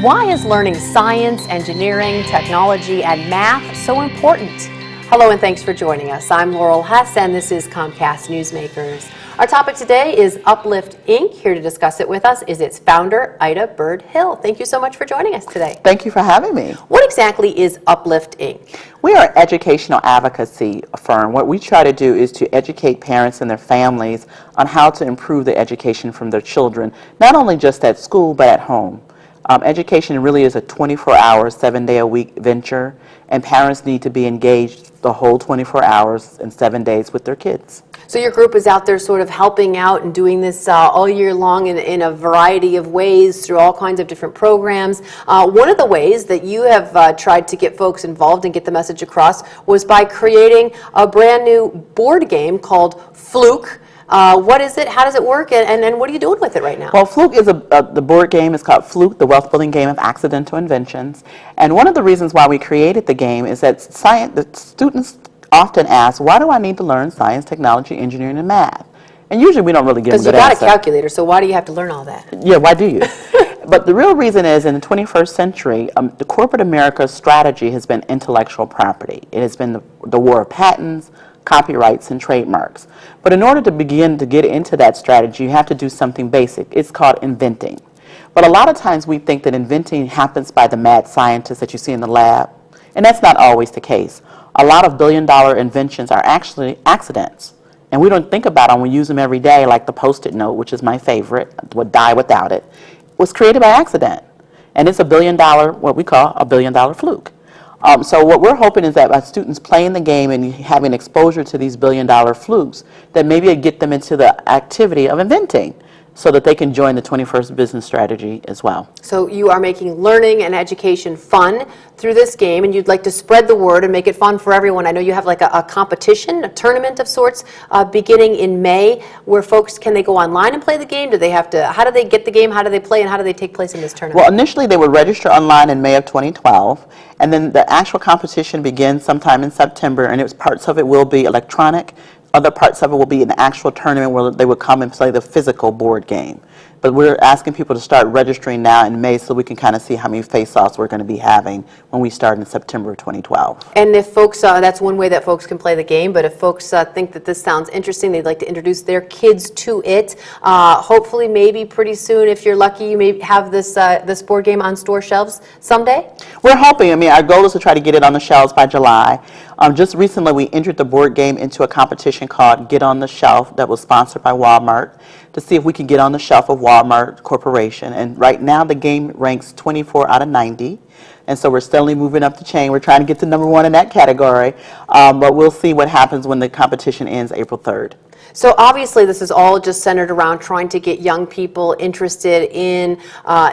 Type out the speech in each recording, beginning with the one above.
Why is learning science, engineering, technology, and math so important? Hello and thanks for joining us. I'm Laurel Hess and this is Comcast Newsmakers. Our topic today is Uplift, Inc. Here to discuss it with us is its founder, Ida Bird-Hill. Thank you so much for joining us today. Thank you for having me. What exactly is Uplift, Inc.? We are an educational advocacy firm. What we try to do is to educate parents and their families on how to improve the education from their children, not only just at school, but at home. Education really is a 24-hour, 7-day-a-week venture, and parents need to be engaged the whole 24 hours and 7 days with their kids. So your group is out there sort of helping out and doing this all year long in a variety of ways through all kinds of different programs. One of the ways that you have tried to get folks involved and get the message across was by creating a brand new board game called Fluke. What is it? How does it work? And what are you doing with it right now? Well, Fluke is the board game is called Fluke, the wealth building game of accidental inventions. And one of the reasons why we created the game is that the students often ask, why do I need to learn science, technology, engineering, and math? And usually we don't really give them a good answer. Because you got a calculator, so why do you have to learn all that? Yeah, why do you? But the real reason is in the 21st century, the corporate America's strategy has been intellectual property. It has been the war of patents, copyrights, and trademarks. But in order to begin to get into that strategy, you have to do something basic. It's called inventing. But a lot of times we think that inventing happens by the mad scientists that you see in the lab, and that's not always the case. A lot of billion-dollar inventions are actually accidents, and we don't think about them. We use them every day, like the Post-it note, which is my favorite, would die without it, was created by accident, and it's what we call a billion-dollar fluke. So what we're hoping is that by students playing the game and having exposure to these billion-dollar flukes, that maybe it get them into the activity of inventing so that they can join the 21st business strategy as well. So you are making learning and education fun through this game, and you'd like to spread the word and make it fun for everyone. I know you have like a competition, a tournament of sorts, beginning in May, where folks, can they go online and play the game? Do they have to, how do they get the game? How do they play, and how do they take place in this tournament? Well, initially they would register online in May of 2012, and then the actual competition begins sometime in September, and parts of it will be electronic. Other parts of it will be an actual tournament where they would come and play the physical board game. But we're asking people to start registering now in May so we can kind of see how many face-offs we're going to be having when we start in September of 2012. And if folks, that's one way that folks can play the game, but if folks think that this sounds interesting, they'd like to introduce their kids to it, hopefully maybe pretty soon, if you're lucky, you may have this board game on store shelves someday? We're hoping. I mean, our goal is to try to get it on the shelves by July. Just recently, we entered the board game into a competition called Get on the Shelf that was sponsored by Walmart to see if we could get on the shelf of Walmart Corporation. And right now, the game ranks 24 out of 90. And so we're steadily moving up the chain. We're trying to get to #1 in that category. But we'll see what happens when the competition ends April 3rd. So obviously this is all just centered around trying to get young people interested in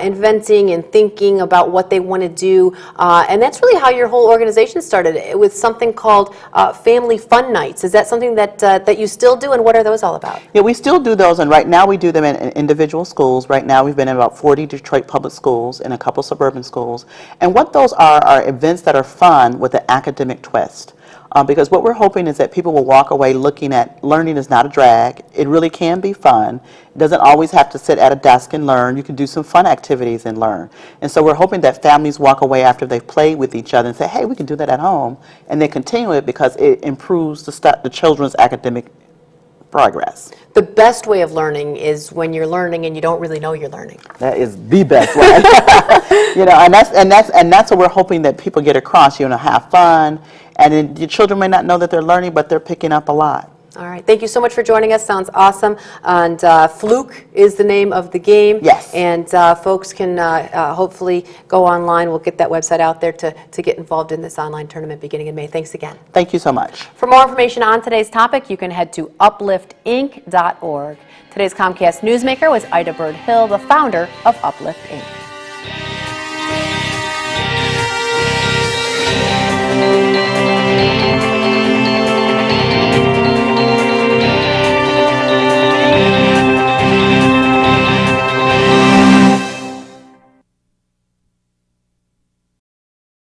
inventing and thinking about what they want to do. And that's really how your whole organization started, with something called Family Fun Nights. Is that something that you still do, and what are those all about? Yeah, we still do those, and right now we do them in individual schools. Right now we've been in about 40 Detroit public schools and a couple suburban schools. And what those are events that are fun with an academic twist. Because what we're hoping is that people will walk away looking at learning is not a drag. It really can be fun. It doesn't always have to sit at a desk and learn. You can do some fun activities and learn. And so we're hoping that families walk away after they've played with each other and say, hey, we can do that at home. And they continue it because it improves the children's academic progress. The best way of learning is when you're learning and you don't really know you're learning. That is the best way. You know, and that's what we're hoping that people get across. You know, have fun, and then your children may not know that they're learning, but they're picking up a lot. All right. Thank you so much for joining us. Sounds awesome. And Fluke is the name of the game. Yes. And folks can hopefully go online. We'll get that website out there to get involved in this online tournament beginning in May. Thanks again. Thank you so much. For more information on today's topic, you can head to upliftinc.org. Today's Comcast Newsmaker was Ida Bird-Hill, the founder of Uplift, Inc.